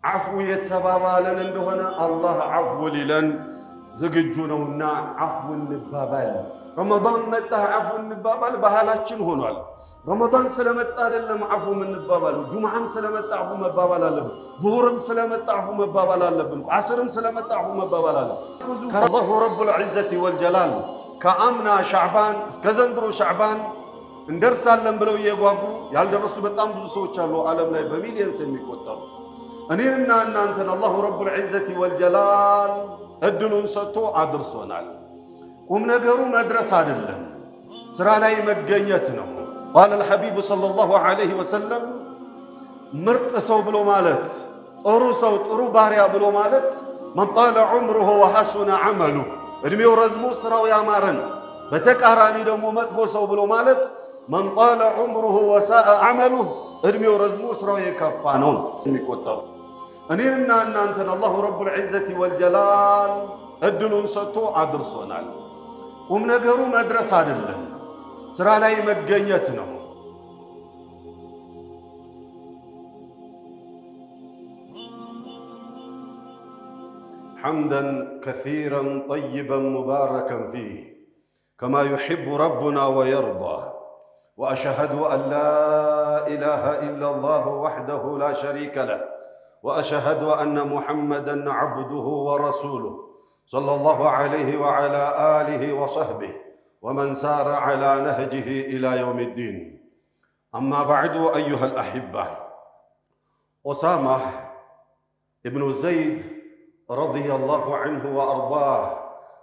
عفو يتبابالن እንደሆነ الله عفو ሊለን ዝግጁ ነውና عفو እንባባል። ረመዳን መጣ عفو እንባባል ባህላችን ሆኗል። ረመዳን ስለመጣ አይደለም عفو እንባባል። ጁምዓም ስለመጣ عفو መባባል አለብን። ዙሁርም ስለመጣ عفو መባባል አለብን። ዓስርም ስለመጣ عفو መባባል አለብን። الله رب العزة والجلال ከአምና ሻዕባን እስከ ዘንድሮ ሻዕባን እንደርሳለን ብለው እየጓጉ ያልደረሱ በጣም ብዙ ሰዎች አሉ ዓለም ላይ በሚሊየንስ የሚቆጠሩ። እኔንና እናንተን አላሁ ረቡል ዒዘቲ ወልጀላል እድሉን ሰጥቶ አድርሶናል። ቁም ነገሩ መድረስ አይደለም፣ ስራ ላይ መገኘት ነው። ቃለ አልሐቢቡ ሰለላሁ ዐለይሂ ወሰለም ምርጥ ሰው ብሎ ማለት ጥሩ ሰው ጥሩ ባሪያ ብሎ ማለት መን ጣለ ዑምሩሁ ወሐሱነ ዐመሉ እድሜው ረዝሞ ስራው ያማረን። በተቃራኒ ደግሞ መጥፎ ሰው ብሎ ማለት መን ጣለ ዑምሩሁ ወሳአ ዐመሉሁ እድሜው ረዝሞ ስራው የከፋ ነው የሚቆጠሩ። እኔንና እናንተን አላሁ ረቡል ዒዘቲ ወልጀላል እድሉን ሰጥቶ አድርሶናል። ቁም ነገሩ መድረስ አይደለም፣ ስራ ላይ መገኘት ነው። حمدا كثيرا طيبا مباركا فيه كما يحب ربنا ويرضى وأشهد أن لا إله إلا الله وحده لا شريك له وأشهد أن محمدا عبده ورسوله صلى الله عليه وعلى آله وصحبه ومن سار على نهجه إلى يوم الدين. أما بعد أيها الأحبة، أسامة ابن زيد رضي الله عنه وأرضاه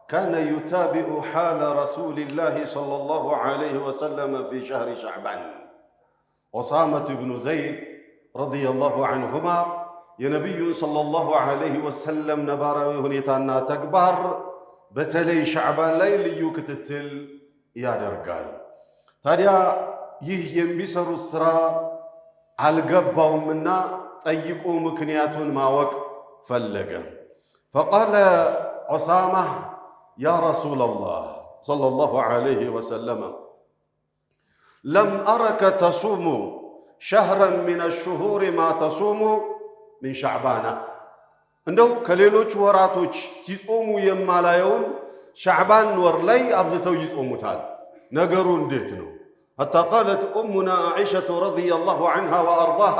كان يتابع حال رسول الله صلى الله عليه وسلم في شهر شعبان. أسامة بن زيد رضي الله عنهما የነቢዩ ሰለላሁ ዐለይሂ ወሰለም ነባራዊ ሁኔታና ተግባር በተለይ ሻዕባን ላይ ልዩ ክትትል ያደርጋል። ታዲያ ይህ የሚሰሩት ስራ አልገባውምና ጠይቆ ምክንያቱን ማወቅ ፈለገ። ፈቃለ ዑሳማ ያ ረሱለላህ ሰለላሁ ዐለይሂ ወሰለም ለም አረከ ተሱሙ ሸህረን ሚነ ሹሁር ማ ተሱሙ ሚን ሻዕባና እንደው ከሌሎች ወራቶች ሲጾሙ የማላየውን ሻዕባን ወር ላይ አብዝተው ይጾሙታል። ነገሩ እንዴት ነው? ሐታ ቃለት ኡሙና ዓኢሸቱ ረዲየላሁ ዐንሃ ወአርዳሃ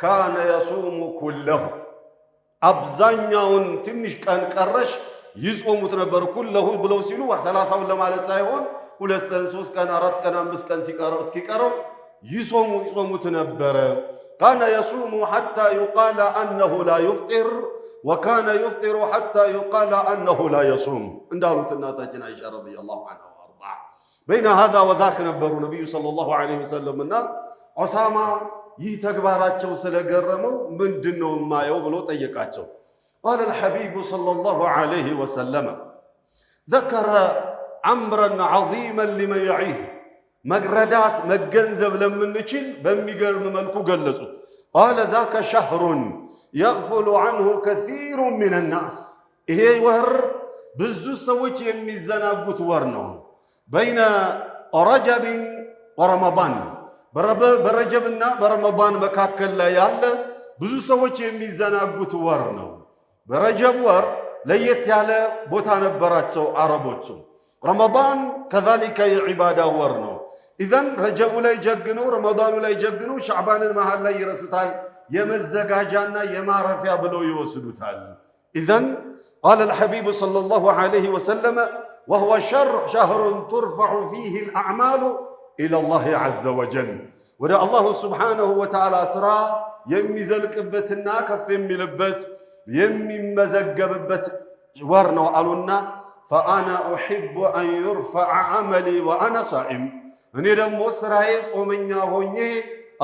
ካነ የሱሙ ኩለሁ አብዛኛውን ትንሽ ቀን ቀረሽ ይጾሙት ነበር። ኩለሁ ብለው ሲሉ 30ውን ለማለት ሳይሆን 2 ቀን 3 ቀን 4 ቀን 5 ቀን እስኪቀረው ይጾሙት ነበረ። ካነ የሱሙ ሐታ ዩቃለ አነሁ ላ ዩፍጢር ወካነ ዩፍጢሩ ሐታ ዩቃለ አነሁ ላ የሱም እንዳሉት እናታችን አይሻ ረዲየላሁ ዐንሃ ወአርዳሃ። በይነ ሃዛ ወዛክ ነበሩ ነቢዩ ሰለላሁ ዐለይሂ ወሰለም እና ዑሳማ ይህ ተግባራቸው ስለገረመው ምንድን ነው የማየው ብሎ ጠየቃቸው። ቃለ አልሐቢቡ ሰለላሁ ዐለይሂ ወሰለም ዘከረ አምረን ዐዚመን ሊመን የዒህ መግረዳት መገንዘብ ለምንችል በሚገርም መልኩ ገለጹ። ቃለ ዛከ ሸህሩን የግፉሉ ዐንሁ ከሲሩ ሚነ ናስ ይሄ ወር ብዙ ሰዎች የሚዘናጉት ወር ነው። በይነ ረጀብን ወረመዳን በረጀብና በረመዳን መካከል ላይ ያለ ብዙ ሰዎች የሚዘናጉት ወር ነው። በረጀብ ወር ለየት ያለ ቦታ ነበራቸው አረቦቹ። ረመዳን ከዛሊከ የዒባዳ ወር ነው። ኢዘን ረጀቡ ላይ ጀግነው ረመዳኑ ላይ ጀግነው ሻዕባንን መሃል ላይ ይረሱታል። የመዘጋጃና የማረፊያ ብለው ይወስዱታል። ኢዘን ቃለ አልሐቢቡ ሰለላሁ ዐለይሂ ወሰለም ወሁወ ሸህሩን ቱርፈዑ ፊህ አልአዕማሉ ኢለላሂ ዐዘ ወጀል ወደ አላሁ ስብሓነሁ ወተዓላ ስራ የሚዘልቅበትና ከፍ የሚልበት የሚመዘገብበት ወር ነው አሉና ፈአና ኡሒቡ አን ዩርፈዐ ዐመሊ ወአና ሳኢም እኔ ደግሞ ስራዬ ጾመኛ ሆኜ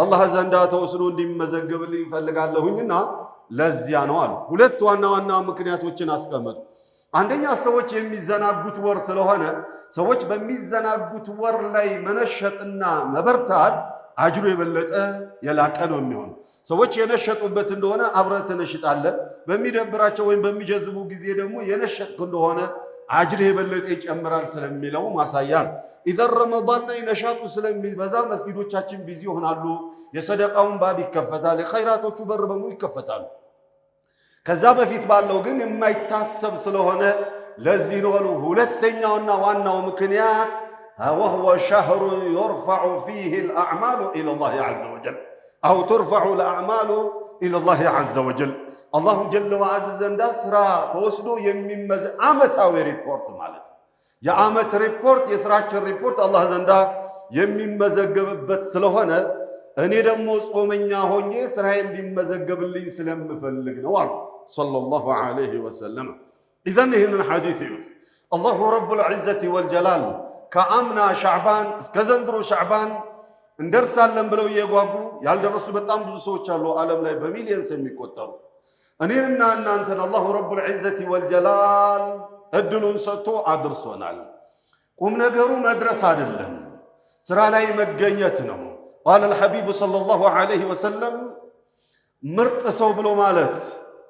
አላህ ዘንዳ ተወስዶ እንዲመዘገብልኝ ይፈልጋለሁኝና ለዚያ ነው አሉ። ሁለት ዋና ዋና ምክንያቶችን አስቀመጡ። አንደኛ ሰዎች የሚዘናጉት ወር ስለሆነ ሰዎች በሚዘናጉት ወር ላይ መነሸጥና መበርታት አጅሩ የበለጠ የላቀ ነው የሚሆን። ሰዎች የነሸጡበት እንደሆነ አብረህ ትነሽጣለህ። በሚደብራቸው ወይም በሚጀዝቡ ጊዜ ደግሞ የነሸጥክ እንደሆነ አጅር የበለጠ ይጨምራል ስለሚለው ማሳያ ነው። ኢዘን ረመዳን ላይ ነሻጡ ስለሚበዛ መስጊዶቻችን ቢዚ ይሆናሉ። የሰደቃውን ባብ ይከፈታል። የኸይራቶቹ በር በሙሉ ይከፈታሉ። ከዛ በፊት ባለው ግን የማይታሰብ ስለሆነ ለዚህ ነው አሉ ሁለተኛውና ዋናው ምክንያት وهو شهر يرفع فيه الأعمال إلى الله عز وجل أو ترفع الأعمال إلى الله عز وجل الله جل وعز ዘንዳ ስራ ተወስዶ የሚመዝ ዓመታዊ ሪፖርት ማለት የዓመት ሪፖርት የስራችን ሪፖርት አላህ ዘንዳ የሚመዘገብበት ስለሆነ እኔ ደግሞ ጾመኛ ሆኜ ስራዬ እንዲመዘገብልኝ ስለምፈልግ ነው አሉ ሰለላሁ ዐለይሂ ወሰለም ኢዘን ይህንን ሐዲስ ይዩት አላሁ ረቡል ዒዘቲ ወልጀላል ከአምና ሻዕባን እስከ ዘንድሮ ሻዕባን እንደርሳለን ብለው እየጓጉ ያልደረሱ በጣም ብዙ ሰዎች አሉ ዓለም ላይ በሚሊየንስ የሚቆጠሩ እኔንና እናንተን አላሁ ረቡል ዒዘቲ ወልጀላል እድሉን ሰጥቶ አድርሶናል ቁም ነገሩ መድረስ አይደለም ስራ ላይ መገኘት ነው قال الحبيب صلى الله عليه وسلم ምርጥ ሰው ብሎ ማለት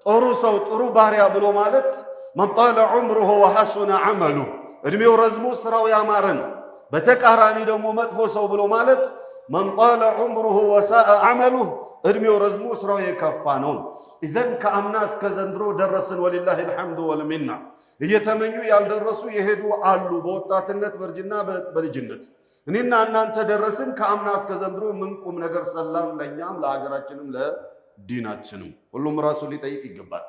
ጥሩ ሰው ጥሩ ባሪያ ብሎ ማለት من طال عمره وحسن عمله እድሜው ረዝሞ ስራው ያማረ ነው በተቃራኒ ደግሞ መጥፎ ሰው ብሎ ማለት من طال عمره وساء عمله እድሜው ረዝሞ ስራው የከፋ ነው ኢዘን ከአምና እስከ ዘንድሮ ደረስን ወሊላሂ الحمد والمنة እየተመኙ ያልደረሱ የሄዱ አሉ በወጣትነት በርጅና በልጅነት እኔና እናንተ ደረስን ከአምና እስከ ዘንድሮ ምን ቁም ነገር ሰላም ለኛም ለሀገራችንም ለዲናችንም ሁሉም ራሱ ሊጠይቅ ይገባል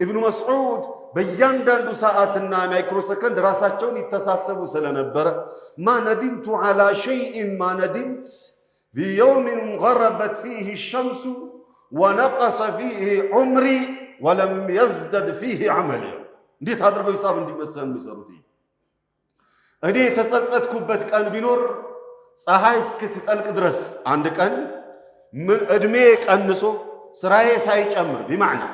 ኢብኑ መስዑድ በእያንዳንዱ ሰዓትና ማይክሮ ሰከንድ ራሳቸውን ይተሳሰቡ ስለነበረ ማ ነዲምቱ ዐላ ሸይኢን ማ ነዲምት ፊ የውሚን ገረበት ፊህ ሸምሱ ወነቀሰ ፊህ ዑምሪ ወለም የዝደድ ፊህ ዐመሊ እንዴት አድርገው ሂሳብ እንዲመሰል የሚሰሩት እኔ የተጸጸትኩበት ቀን ቢኖር ፀሐይ እስክትጠልቅ ድረስ አንድ ቀን ምን እድሜ ቀንሶ ስራዬ ሳይጨምር ቢማዕና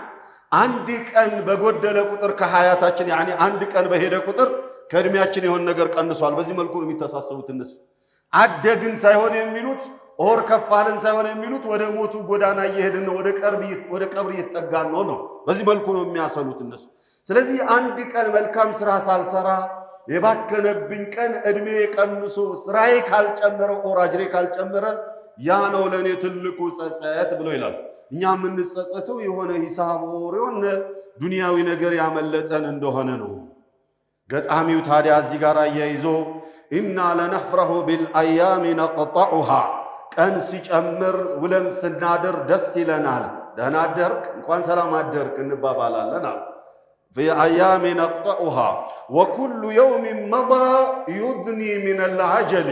አንድ ቀን በጎደለ ቁጥር ከሐያታችን ያኒ አንድ ቀን በሄደ ቁጥር ከእድሜያችን የሆነ ነገር ቀንሷል በዚህ መልኩ ነው የሚተሳሰቡት እነሱ አደግን ሳይሆን የሚሉት ኦር ከፋልን ሳይሆን የሚሉት ወደ ሞቱ ጎዳና እየሄድን ነው ወደ ቀብር እየተጠጋን ነው በዚህ መልኩ ነው የሚያሰሉት እነሱ ስለዚህ አንድ ቀን መልካም ስራ ሳልሰራ የባከነብኝ ቀን እድሜ ቀንሶ ስራዬ ካልጨመረ ኦር አጅሬ ካልጨመረ ያ ነው ለኔ ትልቁ ጸጸት ብሎ ይላል እኛ ምን ጸጸተው የሆነ ሂሳብ ወሬውን ዱንያዊ ነገር ያመለጠን እንደሆነ ነው ገጣሚው ታዲያ እዚህ ጋር ያይዞ ኢና ለነፍረሁ ቢልአያም ነቅጣዑሃ ቀን ሲጨምር ውለን ስናድር ደስ ይለናል ደህና አደርክ እንኳን ሰላም አደርክ እንባባላለን في أيام نقطعها وكل يوم مضى يدني من العجل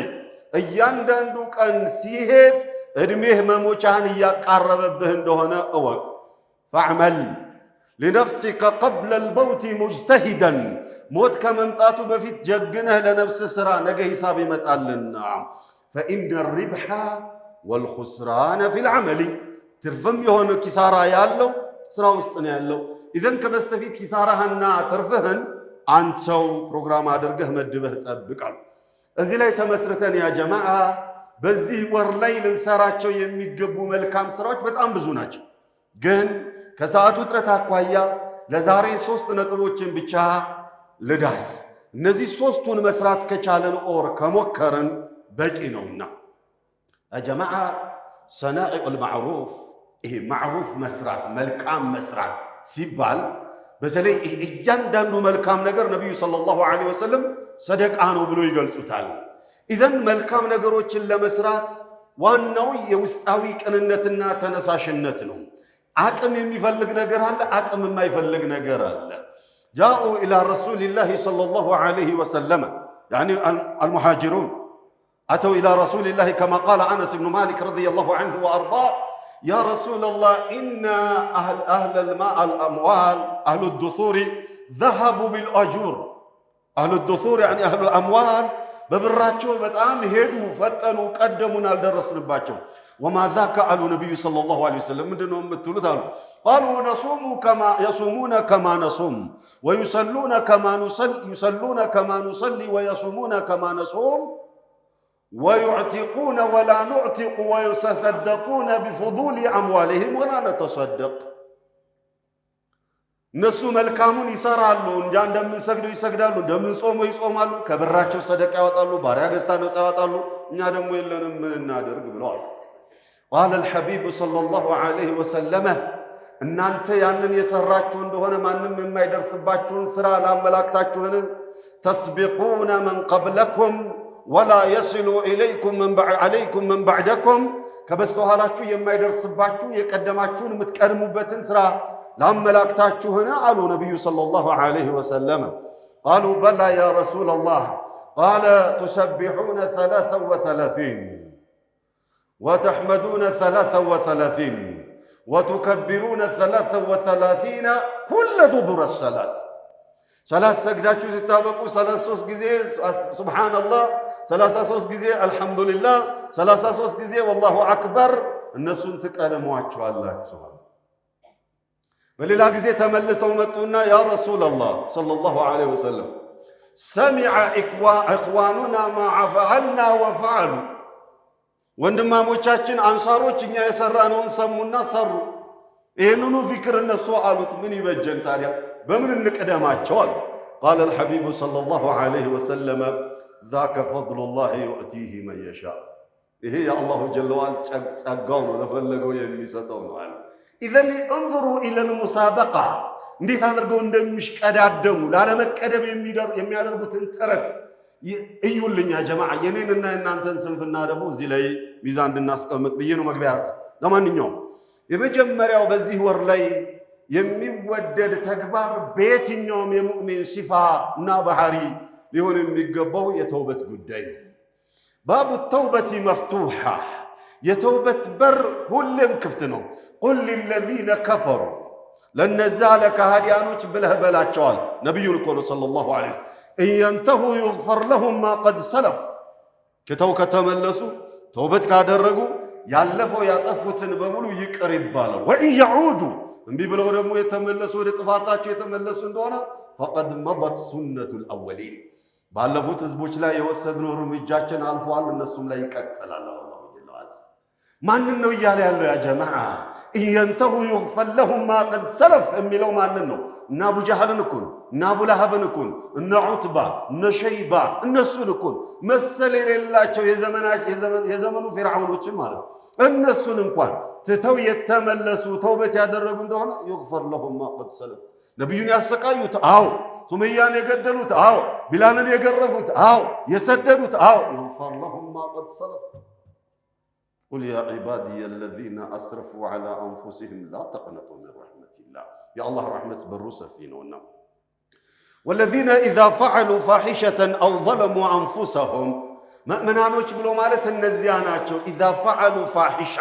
እያንዳንዱ ቀን ሲሄድ እድሜህ መሞቻን እያቃረበብህ እንደሆነ እወቅ فاعمل لنفسك قبل الموت مجتهدا ሞት ከመምጣቱ በፊት ጀግነህ ለነፍስ ስራ ነገ ሂሳብ ይመጣልና فإن الربح والخسران في العمل ትርፍም የሆነ ኪሳራ ያለው ስራ ውስጥ ነው ያለው ኢዘን ከበስተፊት ኪሳራህና ትርፍህን አንተው ፕሮግራም አድርገህ መድበህ ጠብቃል እዚህ ላይ ተመስርተን ያ ጀማዓ በዚህ ወር ላይ ልንሰራቸው የሚገቡ መልካም ስራዎች በጣም ብዙ ናቸው ግን ከሰዓቱ ጥረት አኳያ ለዛሬ 3 ነጥቦችን ብቻ ልዳስ እነዚህ 3ቱን መስራት ከቻለን ኦር ከሞከርን በቂ ነውና ያ ጀማዓ ሰናኢኡል ማዕሩፍ ይሄ ማዕሩፍ መስራት መልካም መስራት ሲባል በተለይ እያንዳንዱ መልካም ነገር ነብዩ ሰለላሁ ዐለይሂ ወሰለም ሰደቃ ነው ብሎ ይገልጹታል ኢዘን መልካም ነገሮችን ለመስራት ዋናው የውስጣዊ ቅንነትና ተነሳሽነት ነው አቅም የሚፈልግ ነገር አለ አቅም የማይፈልግ ነገር አለ ጃኡ ኢላ ረሱሊላሂ ሰለላሁ ዐለይሂ ወሰለም يعني المهاجرون أتوا إلى رسول الله كما قال أنس بن مالك رضي الله عنه وأرضاه يا رسول الله إن أهل الماء الأموال أهل الدثور ذهبوا بالأجور أهل الدثور يعني أهل الأموال ببراتشو بتعام هدوا فتنوا قدموا الدرسن باتشو وما ذاك قالوا النبي صلى الله عليه وسلم من دونهم متولدان قالوا يصومون كما نصوم ويصلون كما نصلي ويصومون كما نصوم ويعتقون ولا نعتق ويتصدقون بفضول أموالهم ولا نتصدق እነሱ መልካሙን ይሰራሉ እንጂ እንደምንሰግዱ ይሰግዳሉ እንደምንጾሙ ይጾማሉ ከብራቸው ሰደቃ ያወጣሉ ባሪያ ገዝተው ነው ያወጣሉ እኛ ደግሞ የለንም ምን እናደርግ ብለዋል قال الحبيب صلى الله عليه وسلم እናንተ ያንን የሰራችሁ እንደሆነ ማንም የማይደርስባችሁን ስራ ላመላክታችሁን ተስቢቁነ መን ቀብለኩም ወላ የሲሉ ዓለይኩም መን ባዕደኩም ከበስተኋላችሁ የማይደርስባችሁ የቀደማችሁን የምትቀድሙበትን ስራ ላመላክታችሁን አሉ ነቢዩ ሰለላሁ ዐለይሂ ወሰለም። ቃሉ በላ ያ ረሱለላህ ቃለ ቱሰቢሑነ 33 ወተሕመዱነ 33 ወቱከቢሩነ 33 ኩለ ዱቡረ ሰላት። ሰላት ሰግዳችሁ ስታበቁ 33 ጊዜ ሱብሓነላህ፣ 33 ጊዜ አልሐምዱሊላህ፣ 33 ጊዜ ወላሁ አክበር እነሱን ትቀድሟቸዋላችሁ። በሌላ ጊዜ ተመልሰው መጡና ያ ረሱለላህ ሰለላሁ ዐለይሂ ወሰለም ሰሚዐ ኢኽዋኑና ማ ፈዐልና ወፈዐሉ፣ ወንድማሞቻችን አንሳሮች እኛ የሰራነውን ሰሙና ሰሩ። ይህንኑ ዚክር እነሱ አሉት። ምን ይበጀን ታዲያ በምን እንቅደማቸው አሉ። ቃለ አልሐቢቡ ሰለላሁ ዐለይሂ ወሰለም ዛከ ፈድሉላሂ ዩእቲሂ መን የሻእ፣ ይሄ የአላሁ ጀለ ወዐዝ ጸጋው ነው፣ ለፈለገው የሚሰጠው ነው አለ። ኢዘን እንظሩ ኢለል ሙሳበቃ፣ እንዴት አድርገው እንደሚሽቀዳደሙ ላለመቀደም የሚያደርጉትን ጥረት እዩልኛ ጀማዓ። የኔንና የእናንተን ስንፍና ደግሞ እዚህ ላይ ሚዛን እንድናስቀምጥ ብዬ ነው መግቢያ ያደረኩት። ለማንኛውም የመጀመሪያው በዚህ ወር ላይ የሚወደድ ተግባር በየትኛውም የሙእሚን ሲፋ እና ባህሪ ሊሆን የሚገባው የተውበት ጉዳይ ነው። ባቡ ተውበቲ መፍቱሓ፣ የተውበት በር ሁሌም ክፍት ነው። ቁል ሊለዚነ ከፈሩ፣ ለነዛ ለካሃዲያኖች ብለህ በላቸዋል። ነቢዩን እኮ ነው ሰለላሁ ዐለይሂ ወሰለም እየንተሁ ዩግፈር ለሁም ማ ቀድ ሰለፍ፣ ክተው ከተመለሱ ተውበት ካደረጉ ያለፈው ያጠፉትን በሙሉ ይቅር ይባላል። ወኢን የዑዱ፣ እምቢ ብለው ደግሞ የተመለሱ ወደ ጥፋታቸው የተመለሱ እንደሆነ ፈቀድ መضት ሱነቱል አወሊን፣ ባለፉት ህዝቦች ላይ የወሰድነው እርምጃችን አልፏል፣ እነሱም ላይ ይቀጥላል። አላሁ ጀለ ወዐዝ ማንን ነው እያለ ያለው? ያ ጀማዓ እየንተሁ ዩግፈር ለሁም ማ ቀድ ሰለፍ የሚለው ማንን ነው? እና አቡ ጀህልን እኮ ነው፣ እና አቡ ለሀብን እኮ ነው፣ እና ዑትባ እነ ሸይባ እነሱን እኮ ነው፣ መሰል የሌላቸው የዘመኑ ፊርዓውኖችን ማለት ነው። እነሱን እንኳን ትተው የተመለሱ ተውበት ያደረጉ እንደሆነ ይግፈር ለሁም ማ ቀድ ሰለፍ። ነቢዩን ያሰቃዩት፣ አዎ። ሱመያን የገደሉት፣ አዎ። ቢላልን የገረፉት፣ አዎ። የሰደዱት፣ አዎ። ይግፈር ለሁም ማ ቀድ ሰለፍ። ቁል ያ ዒባዲየ አለዚነ አስረፉ ዐላ አንፉሲሂም ላ ተቅነጡ ሚን ረሕመቲላህ፣ የአላህ ረሕመት በሩ ሰፊ ነውና። ወለዚነ ኢዛ ፈዐሉ ፋሒሸተን አው ዘለሙ አንፉሰሁም፣ መእምናኖች ብሎ ማለት እነዚያ ናቸው። ኢዛ ፈዐሉ ፋሒሻ፣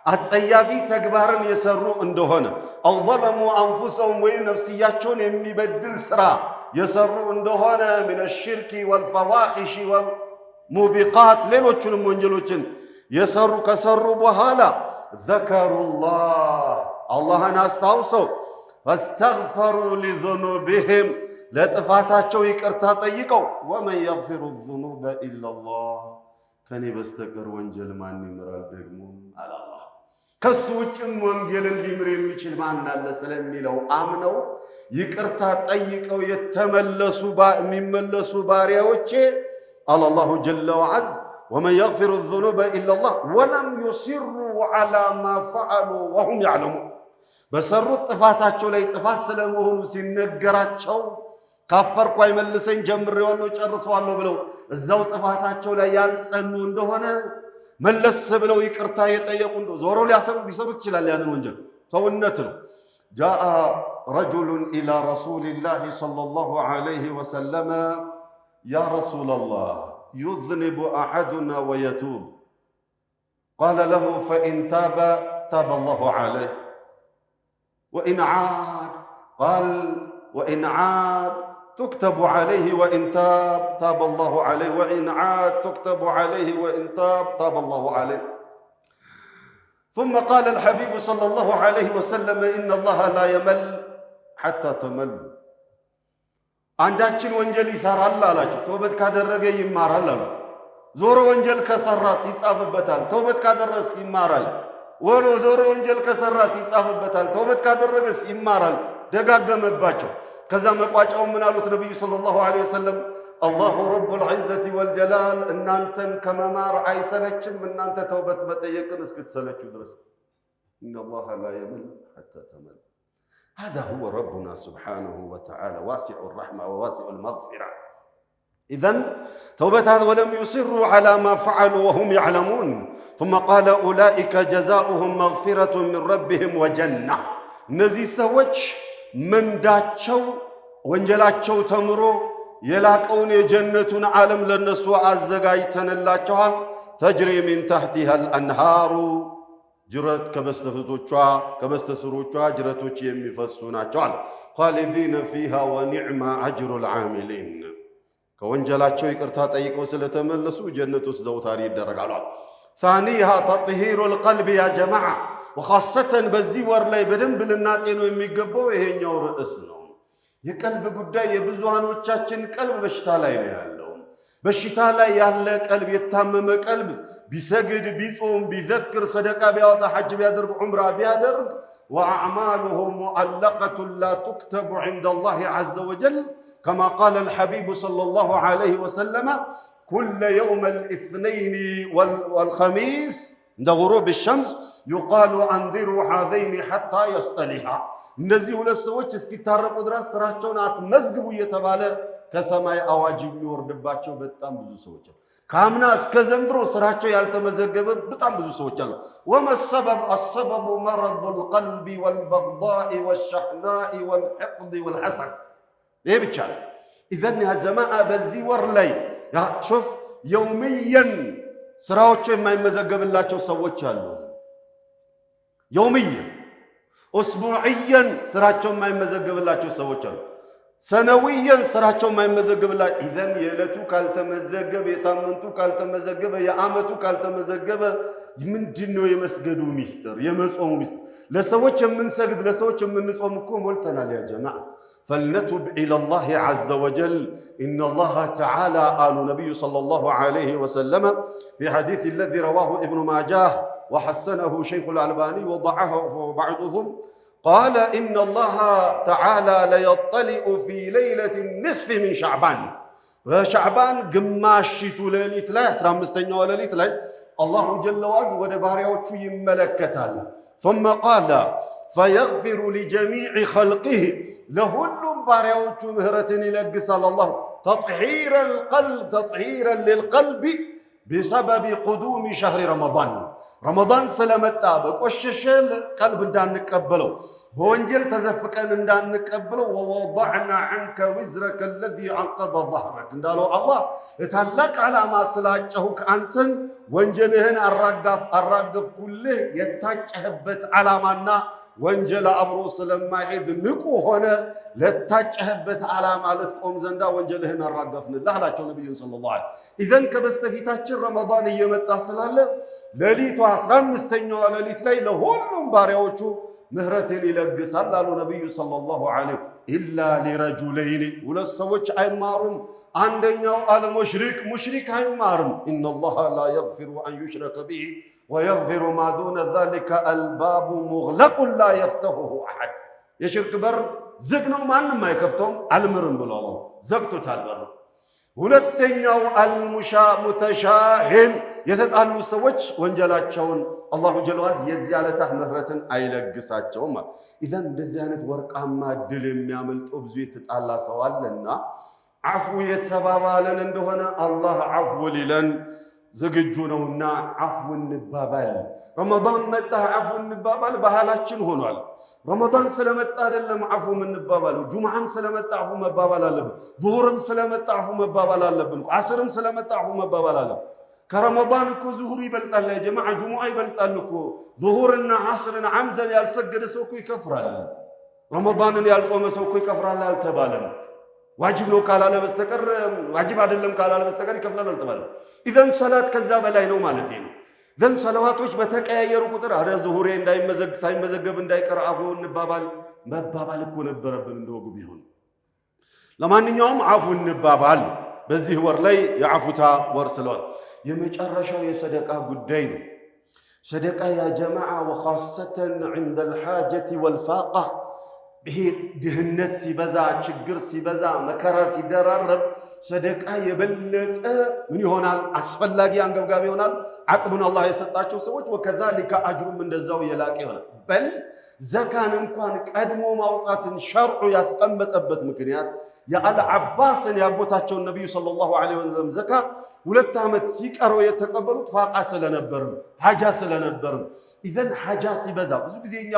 አጸያፊ ተግባርን የሰሩ እንደሆነ፣ አው ዘለሙ አንፉሰሁም፣ ወይም ነፍስያቸውን የሚበድል ስራ የሰሩ እንደሆነ፣ ሚነ ሽርኪ ወልፈዋሒሽ ወልሙቢቃት፣ ሌሎቹንም ወንጀሎችን የሰሩ ከሰሩ በኋላ ዘከሩላህ፣ አላህን አስታውሰው፣ ፈስተግፈሩ ሊዙኑቢሂም፣ ለጥፋታቸው ይቅርታ ጠይቀው፣ ወመን የግፊሩ ዙኑበ ኢለላህ፣ ከኔ በስተቀር ወንጀል ማን ይምራል ደግሞ አለ አላህ። ከሱ ውጭም ወንጀልን ሊምር የሚችል ማን አለ ስለሚለው አምነው ይቅርታ ጠይቀው የሚመለሱ ባሪያዎቼ አለ አላሁ ጀለ ወዐዝ ወመን የግፊሩ ዙኑበ ኢለላህ ወለም ዩሲሩ ዐላ ማ ፈዐሉ ወሁም ያዕለሙን፣ በሰሩት ጥፋታቸው ላይ ጥፋት ስለመሆኑ ሲነገራቸው ካፈርኩ አይመልሰኝ ጀምሬዋለሁ ጨርሰዋለሁ ብለው እዛው ጥፋታቸው ላይ ያልጸኑ እንደሆነ መለስ ብለው ይቅርታ የጠየቁ እንደው ዞሮ ሊሰሩት ይችላል። ያንን ወንጀል ሰውነት ነው። ጃአ ረጁሉን ኢላ ረሱሊላሂ ሰለላሁ ዐለይሂ ወሰለም ያ ረሱለላህ ዩዝኒቡ አሐዱና ወየቱብ ቃለ ለሁ ፈኢን ታበ ታበ አላሁ ዐለይህ ወኢን ዓድ ቃል ወኢን ዓድ تكتب عليه وإن تاب تاب الله عليه وإن عاد تكتب عليه وإن تاب تاب الله عليه. ثم قال الحبيب صلى الله عليه وسلم إن الله لا يمل حتى تمل. አንዳችን ወንጀል ይሰራል አላቸው። ተውበት ካደረገ ይማራል አሉ። ዞሮ ወንጀል ከሰራስ ይጻፍበታል። ተውበት ካደረስ ይማራል። ዞሮ ወንጀል ከሰራስ ይጻፍበታል። ተውበት ካደረገስ ይማራል። ደጋገመባቸው። ከዛ መቋጫው ምን አሉት ነብዩ ሰለላሁ ዐለይሂ ወሰለም? አላሁ ረቡል ዒዘቲ ወልጀላል እናንተን ከመማር አይሰለችም፣ እናንተ ተውበት መጠየቅን እስክትሰለቹ ድረስ። إن الله لا يمل حتى تمل. هذا هو ربنا سبحانه وتعالى واسع الرحمة وواسع المغفرة. إذن توبة هذا ولم يصروا على ما فعلوا وهم يعلمون. ثم قال أولئك جزاؤهم مغفرة من ربهم وجنة. نزي سوج من داتشو وانجلاتشو تمرو يلاقون جنة عالم للنسوء الزقايتن الله جهال تجري من تحتها الأنهار جرت كبستفتوچا كبستسروچا جرتوچ يميفسونا جهال خالدين فيها ونعم أجر العاملين. كونجلاتشو يقرتا طيقو سلتملسو جنة زوتاري يدرغالو. ثانيها تطهير القلب يا جماعة وخاصة بزي ور لاي بدنب لناطينو يميغبو ይሄኛው ርዕስ ነው። የቀልብ ጉዳይ የብዙሃኖቻችን ቀልብ በሽታ ላይ ነው ያለው። በሽታ ላይ ያለ ቀልብ የታመመ ቀልብ ቢሰግድ ቢጾም ቢዘክር ሰደቃ ቢያወጣ ሐጅ ቢያደርግ ዑምራ ቢያደርግ وأعماله معلقة لا تكتب عند الله عز وجل كما قال الحبيب صلى الله عليه وسلم كل يوم الاثنين والخميس عند غروب الشمس يقال انذروا هذين حتى يصطلحا. እነዚህ ሁለት ሰዎች እስኪታረቁ ድረስ ስራቸውን አትመዝግቡ እየተባለ ከሰማይ አዋጅ የሚወርድባቸው በጣም ብዙ ሰዎች አሉ። ካምና እስከ ዘንድሮ ስራቸው ያልተመዘገበ በጣም ብዙ ሰዎች አሉ። وما السبب؟ السبب مرض القلب والبغضاء والشحناء والحقد والحسد. ይሄ ብቻ ነው። اذا يا جماعه በዚህ ወር ላይ ያ شوف يوميا ስራቸው የማይመዘገብላቸው ሰዎች አሉ። يوميا اسبوعيا ስራቸው የማይመዘገብላቸው ሰዎች አሉ። ሰነዊያን ስራቸው የማይመዘገብላቸው اذا የዕለቱ ካልተመዘገበ የሳምንቱ ካልተመዘገበ የዓመቱ ካልተመዘገበ ምንድነው የመስገዱ ሚስጥር የመጾሙ ሚስጥር? ለሰዎች የምንሰግድ ለሰዎች የምንጾም እኮ ሞልተናል يا جماعه. فلنتوب إلى الله عز وجل. إن الله تعالى قال نبي صلى الله عليه وسلم في حديث الذي رواه ابن ماجه وحسنه شيخ الألباني وضعه بعضهم قال إن الله تعالى ليطلع في ليلة النصف من شعبان. شعبان قماشيت ليلة لا 15 ليلة لا الله جل وعز ودباريوቹ ይመለከታል. ثم قال فيغفر لجميع خلقه لهلم باريوቹ ምህረትን ይለግሳል الله تطهيرا للقلب بسبب قدوم شهر رمضان. رمضان سلامتا بቆሸሸል ቀልብ እንዳንቀበለው በወንጀል ተዘፍቀን እንዳንቀበለው ووضعنا عنك وزرك الذي انقض ظهرك እንዳለው አላህ ለታላቅ ዓላማ ስላጨሁ ከአንተን ወንጀልህን አራገፍኩልህ የታጨህበት ዓላማና ወንጀል አብሮ ስለማይሄድ ንቁ ሆነ ለታጨህበት ዓላማ ልትቆም ዘንዳ ወንጀልህን አራገፍንልህ አላቸው ነብዩ ሰለላሁ ዐለይሂ ወሰለም። ኢዘን ከበስተፊታችን ረመዳን እየመጣ ስላለ ሌሊቱ 15ኛው ሌሊት ላይ ለሁሉም ባሪያዎቹ ምህረትን ይለግሳል አሉ ነብዩ ሰለላሁ ዐለይሂ ወሰለም። ኢላ ሊረጁለይን ሁለት ሰዎች አይማሩም። አንደኛው ሙሽሪክ አይማርም። ኢነላህ ላ የግፊሩ አን ዩሽረከ ቢሂ ويغفر ما دون ذلك الباب مغلق لا يفتحه احد. የሽርክ በር ዝግ ነው ማንንም አይከፍተውም አልምርም ብሎ አላህ ዘግቶታል በር። ሁለተኛው ሙተሻሂን የተጣሉ ሰዎች ወንጀላቸውን አላሁ ጀለ ወዐዝ የዚያለታ ምህረትን አይለግሳቸውም። ኢዘን እንደዚህ አይነት ወርቃማ ድል የሚያመልጠው ብዙ የተጣላ ሰው አለና አፉ የተባባለን እንደሆነ አላህ አፉ ሊለን ዝግጁ ነውና አፉ እንባባል። ረመዳን መጣ አፉ እንባባል ባህላችን ሆኗል። ረመዳን ስለመጣ አይደለም አፉ እንባባለው። ጁምዓም ስለመጣ አፉ መባባል አለብን። ዙሁርም ስለመጣ አፉ መባባል አለብን። ዓስርም ስለመጣ አፉ መባባል አለብን። ከረመዳን እኮ ዙሁር ይበልጣል ያ ጀማዓ፣ ጁሙዓ ይበልጣል እኮ። ዙሁርና ዓስርን ዓምደን ያልሰገደ ሰው እኮ ይከፍራል። ረመዳንን ያልጾመ ሰው እኮ ይከፍራል አልተባለም። ዋጅብ ነው ካላለ በስተቀር ዋጅብ አይደለም ካላለ በስተቀር ይከፍላል አልተባለም። ኢዘን ሰላት ከዛ በላይ ነው ማለት ነው። ዘን ሰላዋቶች በተቀያየሩ ቁጥር አረ ዙሁሬ ሳይመዘገብ እንዳይቀር አፉ እንባባል መባባል እኮ ነበረብን እንደወጉ ቢሆን። ለማንኛውም አፉ እንባባል በዚህ ወር ላይ የአፉታ ወር ስለሆነ። የመጨረሻው የሰደቃ ጉዳይ ነው። ሰደቃ ያ ጀማዓ ወኻሰተን عند الحاجة والفاقة ይሄ ድህነት ሲበዛ ችግር ሲበዛ መከራ ሲደራረብ ሰደቃ የበለጠ ምን ይሆናል? አስፈላጊ አንገብጋቢ ይሆናል። አቅሙን አላህ የሰጣቸው ሰዎች ወከዛሊከ አጅሩም እንደዛው የላቀ ይሆናል። በል ዘካን እንኳን ቀድሞ ማውጣትን ሸርዑ ያስቀመጠበት ምክንያት የአልዓባስን ያጎታቸውን ነቢዩ ሰለላሁ ዐለይሂ ወሰለም ዘካ 2 ዓመት ሲቀረው የተቀበሉት ፋቃ ስለነበርን ሐጃ ስለነበርን ኢዘን ሐጃ ሲበዛ ብዙ ጊዜ እኛ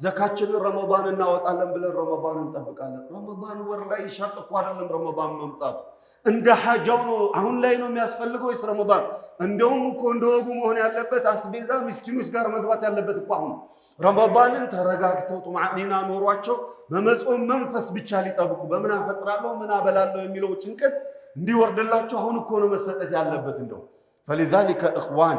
ዘካችንን ረመዳን እናወጣለን ብለን ረመዳን እንጠብቃለን። ረመዳን ወር ላይ ሸርጥ እኮ አይደለም ረመዳን መምጣቱ እንደ ሐጃው ነው። አሁን ላይ ነው የሚያስፈልገው ወይስ ረመዳን? እንደውም እኮ እንደወጉ መሆን ያለበት አስቤዛ ምስኪኖች ጋር መግባት ያለበት እኮ አሁን ረመዳንን ተረጋግተው ጡማዕኒና ኖሯቸው በመጾም መንፈስ ብቻ ሊጠብቁ በምን አፈጥራለሁ ምን አበላለሁ የሚለው ጭንቀት እንዲወርድላቸው አሁን እኮ ነው መሰጠት ያለበት። እንደው فلذلك اخوان